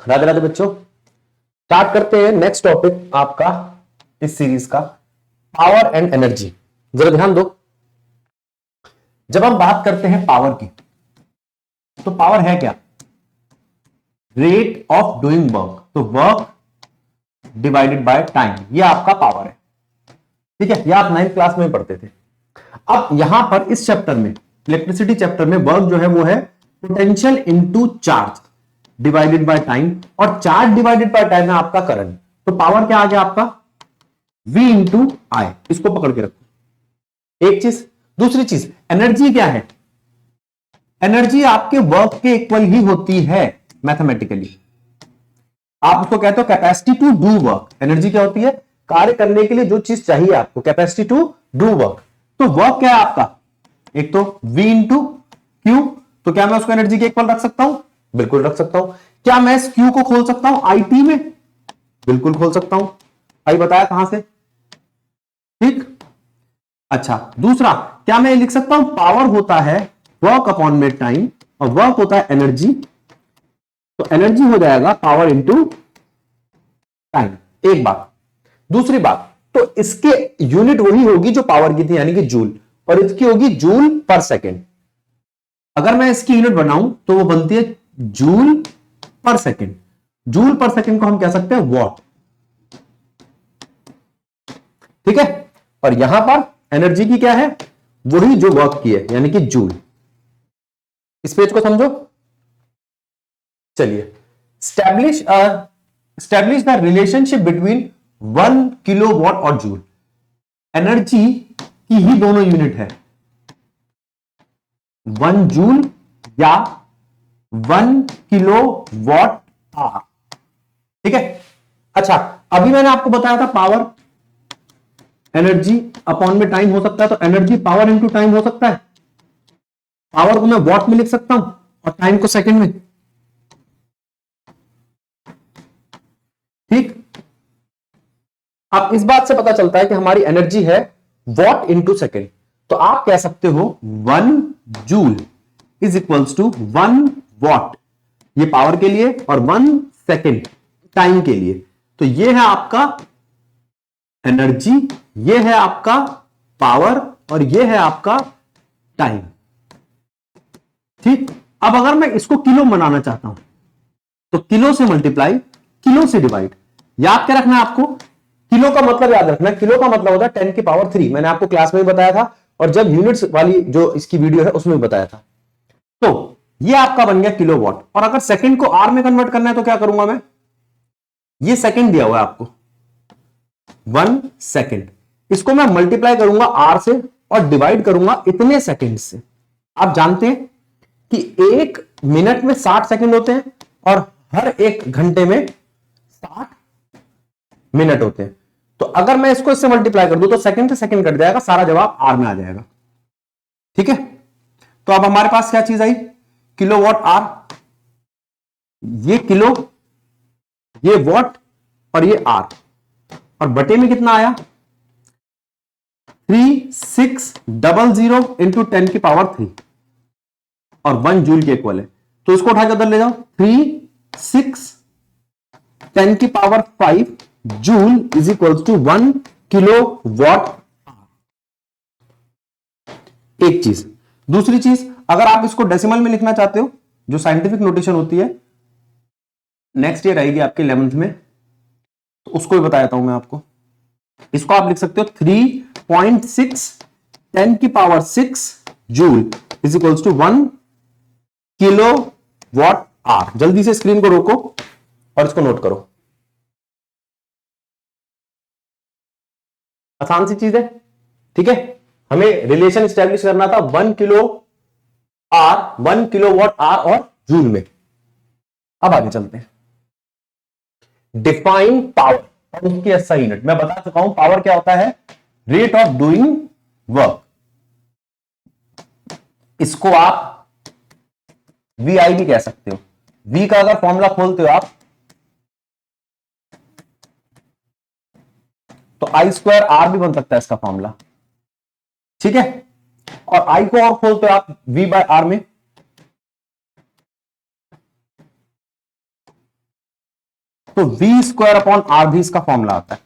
राधे राधे बच्चों, स्टार्ट करते हैं नेक्स्ट टॉपिक आपका इस सीरीज का, पावर एंड एनर्जी। जरा ध्यान दो, जब हम बात करते हैं पावर की, तो पावर है क्या? रेट ऑफ डूइंग वर्क, तो वर्क डिवाइडेड बाय टाइम, ये आपका पावर है। ठीक है, ये आप 9th क्लास में पढ़ते थे। अब यहां पर इस चैप्टर में, इलेक्ट्रिसिटी चैप्टर में, वर्क जो है वो है potential into charge divided by time, और चार्ज डिवाइडेड बाय टाइम है आपका करंट। तो पावर क्या आ गया आपका? V इंटू आई। इसको पकड़ के रखो, एक चीज। दूसरी चीज, एनर्जी क्या है? एनर्जी आपके वर्क के इक्वल ही होती है मैथमेटिकली। आप उसको कहते हो capacity to do work. Energy क्या होती है? कार्य करने के लिए जो चीज चाहिए आपको, कैपेसिटी टू डू वर्क। तो वर्क क्या है आपका? एक तो V इंटू क्यू। तो क्या मैं उसको एनर्जी के इक्वल रख सकता हूं? बिल्कुल रख सकता हूं। क्या मैं इस क्यू को खोल सकता हूं IT में? बिल्कुल खोल सकता हूं। आई बताया कहां से? ठीक। अच्छा, दूसरा, क्या मैं लिख सकता हूं पावर होता है वर्क अपॉन में टाइम, और वर्क होता है एनर्जी। तो एनर्जी हो जाएगा पावर इंटू टाइम। एक बात। दूसरी बात, तो इसके यूनिट वही होगी जो पावर की थी, यानी कि जूल, और इसकी होगी जूल पर सेकेंड। अगर मैं इसकी यूनिट बनाऊं तो वो बनती है जूल पर सेकेंड। जूल पर सेकेंड को हम कह सकते हैं वॉट। ठीक है, और यहां पर एनर्जी की क्या है? वही जो वर्क की है, यानी कि जूल। इस पेज को समझो। चलिए, establish the relationship between 1 kilowatt और जूल। एनर्जी की ही दोनों यूनिट है, 1 जूल या 1 किलोवाट आवर। ठीक है। अच्छा, अभी मैंने आपको बताया था पावर एनर्जी अपॉन में टाइम हो सकता है, तो एनर्जी पावर इंटू टाइम हो सकता है। पावर को मैं वॉट में लिख सकता हूं और टाइम को सेकंड में। ठीक। अब इस बात से पता चलता है कि हमारी एनर्जी है वॉट इंटू सेकेंड। तो आप कह सकते हो 1 joule is equals to 1 watt, ये पावर के लिए, और 1 सेकेंड टाइम के लिए। तो ये है आपका एनर्जी, ये है आपका पावर, और ये है आपका टाइम। ठीक। अब अगर मैं इसको किलो बनाना चाहता हूं, तो किलो से मल्टीप्लाई, किलो से डिवाइड। याद क्या रखना है आपको? किलो का मतलब याद रखना, किलो का मतलब होता है 10 की पावर 3। मैंने आपको क्लास में भी बताया था, और जब यूनिट्स वाली जो इसकी वीडियो है उसमें भी बताया था। तो ये आपका बन गया किलोवाट। और अगर सेकंड को आर में कन्वर्ट करना है तो क्या करूंगा मैं? ये सेकंड दिया हुआ है आपको, 1 सेकंड, इसको मैं मल्टीप्लाई करूंगा आर से और डिवाइड करूंगा इतने सेकंड से। आप जानते हैं कि 1 मिनट में 60 सेकंड होते हैं, और हर 1 घंटे में 60 मिनट होते हैं। तो अगर मैं इसको इससे मल्टीप्लाई कर दूं तो सेकंड से सेकंड कट जाएगा, सारा जवाब आर में आ जाएगा। ठीक है। तो अब हमारे पास क्या चीज आई? Kilowatt R. ये किलो, ये वॉट, और ये आर, और बटे में कितना आया? 3600 इंटू 10 की पावर 3, और 1 जूल के इक्वल है। तो इसको उठा के उधर ले जाओ, 36 10 की power 5 joule is equal to 1 kilowatt. एक चीज। दूसरी चीज, अगर आप इसको डेसिमल में लिखना चाहते हो, जो साइंटिफिक नोटेशन होती है, नेक्स्ट ईयर आएगी आपके 11th में, तो उसको भी बताया हूं मैं आपको। इसको आप लिख सकते हो 3.6 10 की power 6 joule is equals to 1 kilowatt hour. जल्दी से स्क्रीन को रोको और इसको नोट करो। आसान सी चीज है। ठीक है, हमें रिलेशन स्टैब्लिश करना था 1 kilo hour, 1 kilowatt hour और जूल में। अब आगे चलते हैं। डिफाइन पावर और उसकी एसआई यूनिट। मैं बता चुका हूं पावर क्या होता है, रेट ऑफ डूइंग वर्क। इसको आप VI भी कह सकते हो। V का अगर फॉर्मूला खोलते हो आप, तो I² R भी बन सकता है इसका फॉर्मूला। ठीक है, और I को और खोलते हो आप V/R में, तो वी स्क्वायर अपॉन आर भी इसका फॉर्मूला आता है।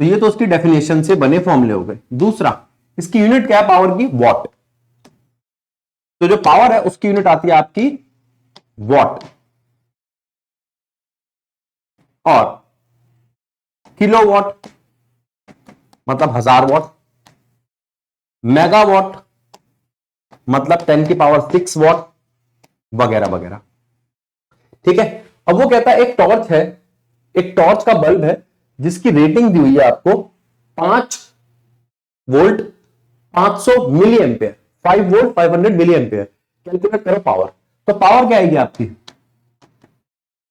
तो ये तो उसकी डेफिनेशन से बने फॉर्मूले हो गए। दूसरा, इसकी यूनिट क्या है पावर की? वॉट। तो जो पावर है उसकी यूनिट आती है आपकी वॉट, और किलोवाट मतलब 1000 वॉट, मेगावाट मतलब 10⁶ वॉट, वगैरह वगैरह। ठीक है। अब वो कहता है एक टॉर्च है, एक टॉर्च का बल्ब है जिसकी रेटिंग दी हुई है आपको 5 volt 500 milliampere, 5 volt 500 milliampere. Calculate करो पावर। तो पावर क्या आएगी आपकी?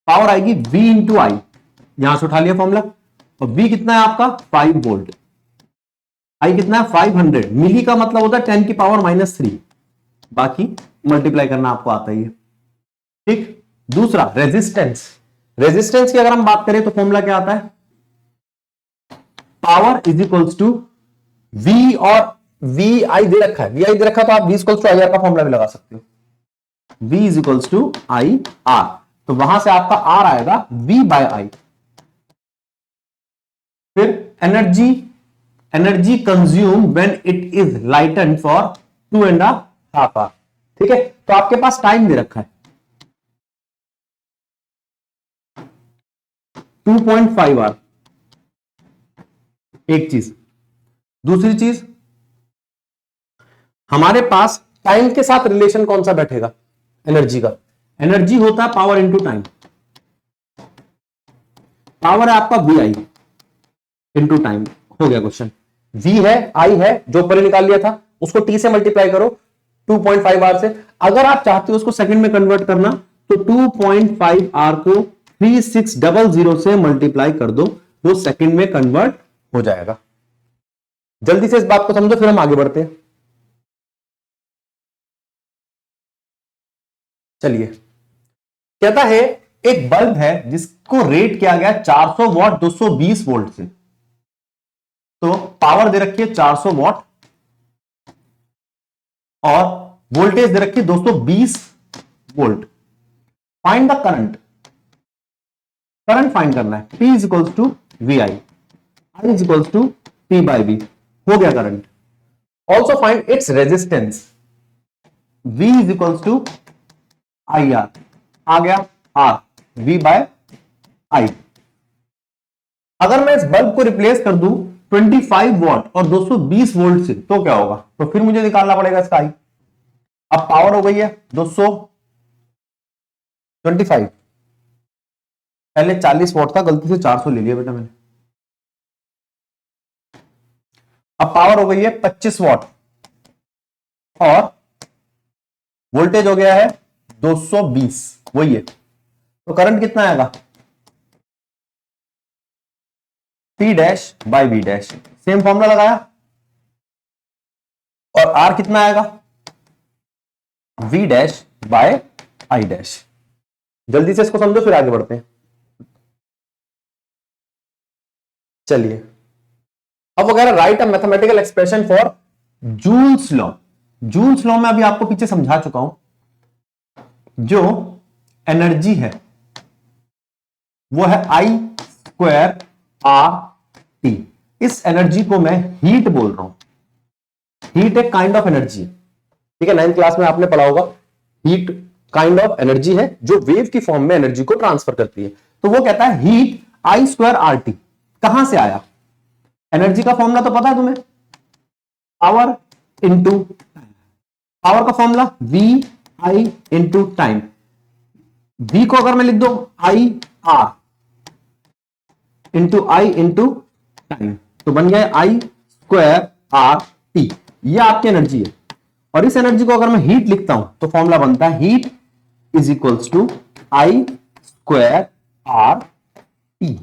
पावर आएगी V इंटू आई, यहां से उठा लिया फॉर्मूला। और V कितना है आपका? 5 वोल्ट। आई कितना है? 500। मिली का मतलब होता है 10⁻³ बाकी मल्टीप्लाई करना आपको आता ही है। ठीक। दूसरा, रेजिस्टेंस। रेजिस्टेंस की अगर हम बात करें तो फॉर्मूला क्या आता है? Power is equals to V, और वी आई दे रखा है, वी आई दे रखा है तो आप V equals to I R का फॉर्मूला भी लगा सकते हो। V is equals to I R, तो वहां से आपका आर आएगा वी बाय आई। फिर energy, energy consume when it is lightened for 2.5 hour. ठीक है। तो आपके पास टाइम दे रखा है 2.5 आवर, एक चीज। दूसरी चीज, हमारे पास टाइम के साथ रिलेशन कौन सा बैठेगा? एनर्जी का। एनर्जी होता है पावर इंटू टाइम। पावर है आपका वी आई इंटू टाइम। हो गया क्वेश्चन। वी है, आई है, जो ऊपर निकाल लिया था, उसको टी से मल्टीप्लाई करो 2.5 आर से। अगर आप चाहते हो उसको सेकंड में कन्वर्ट करना तो 2.5 आर को 3600 से मल्टीप्लाई कर दो, वो सेकंड में कन्वर्ट हो जाएगा। जल्दी से इस बात को समझो, फिर हम आगे बढ़ते हैं। चलिए, कहता है एक बल्ब है जिसको रेट किया गया 400 वॉट 220 वोल्ट से। तो पावर दे रखी है 400 वॉट और वोल्टेज दे रखी है 220 volt. Find the current. Current find करना है। P is equals to V I, I is equals to P by V. हो गया current. Also find its resistance. V is equals to I R, आ गया R V bye आई। अगर मैं इस bulb को रिप्लेस कर दूं 25 वॉट और 220 वोल्ट से तो क्या होगा? तो फिर मुझे निकालना पड़ेगा इसका आई। अब पावर हो गई है 225, पहले 40 वॉट था, गलती से 400 ले लिया बेटा मैंने। अब पावर हो गई है 25 वॉट और वोल्टेज हो गया है 220, वही है। तो करंट कितना आएगा? P dash by V dash. Same formula लगाया। और R कितना आएगा? V dash by I dash. जल्दी से इसको समझो फिर आगे बढ़ते हैं। चलिए, अब वगैरह right a mathematical expression for joules law. Joules law में अभी आपको पीछे समझा चुका हूं। जो एनर्जी है वो है I स्क्वायर R T। इस एनर्जी को मैं हीट बोल रहा हूं। हीट एक काइंड ऑफ एनर्जी है। ठीक है, 9th क्लास में आपने पढ़ा होगा। हीट काइंड ऑफ एनर्जी है जो वेव की फॉर्म में एनर्जी को ट्रांसफर करती है। तो वो कहता है heat I square R T. कहां से आया? एनर्जी का फॉर्मूला तो पता है तुम्हें, पावर इंटू टाइम। पावर का formula V I into time. V को अगर मैं लिख दो I R into I into time, तो बन गया I स्क्वायर आर टी। ये आपकी एनर्जी है। और इस एनर्जी को अगर मैं हीट लिखता हूं तो फॉर्मूला बनता है heat is equals to I square R T.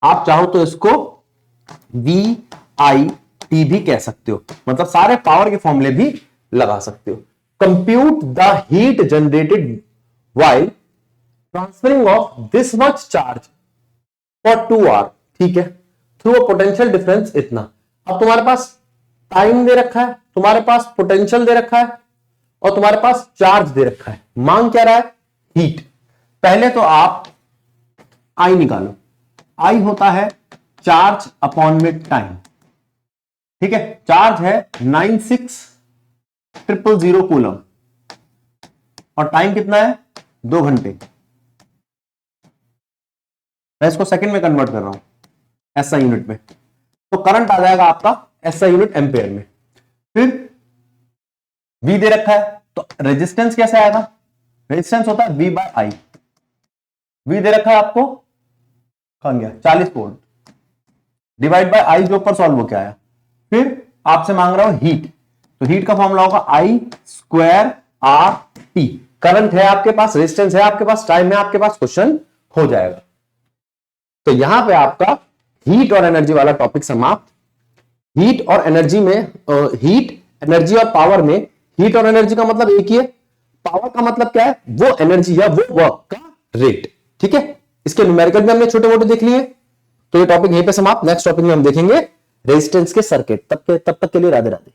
आप चाहो तो इसको वी आई टी भी कह सकते हो, मतलब सारे पावर के फॉर्मूले भी लगा सकते हो। Compute the heat generated while transferring of this much charge for 2 hour. ठीक है, थ्रू अ पोटेंशियल डिफरेंस इतना। अब तुम्हारे पास टाइम दे रखा है, तुम्हारे पास पोटेंशियल दे रखा है और तुम्हारे पास चार्ज दे रखा है। मांग क्या रहा है? हीट। पहले तो आप आई निकालो। आई होता है चार्ज अपॉन में टाइम, ठीक है। चार्ज है 96,000 कूलम और टाइम कितना है 2 घंटे। मैं इसको सेकंड में कन्वर्ट कर रहा हूं एसआई यूनिट में, तो करंट आ जाएगा आपका एसआई यूनिट एम्पेयर में। फिर V दे रखा है तो रेजिस्टेंस कैसे आएगा, रेजिस्टेंस होता है V बाय आई। V दे रखा है आपको, कहां गया, 40 वोल्ट डिवाइड बाय आई जो ऊपर सॉल्व हो के आया। फिर आपसे मांग रहा हूं हीट, तो हीट का फॉर्मूला होगा I square R T. Current है आपके पास, रेजिस्टेंस है आपके पास, टाइम है आपके पास, क्वेश्चन हो जाएगा। तो यहां पे आपका हीट और एनर्जी वाला टॉपिक समाप्त। हीट और एनर्जी में, हीट एनर्जी और पावर में, हीट और एनर्जी का मतलब एक ही है, पावर का मतलब क्या है, वो एनर्जी या वो वर्क का रेट, ठीक है। इसके न्यूमेरिकल भी हमने छोटे मोटे देख लिए। तो ये टॉपिक यहीं पे समाप्त। नेक्स्ट टॉपिक में हम देखेंगे रेजिस्टेंस के सर्किट। तब तक के लिए राधे राधे।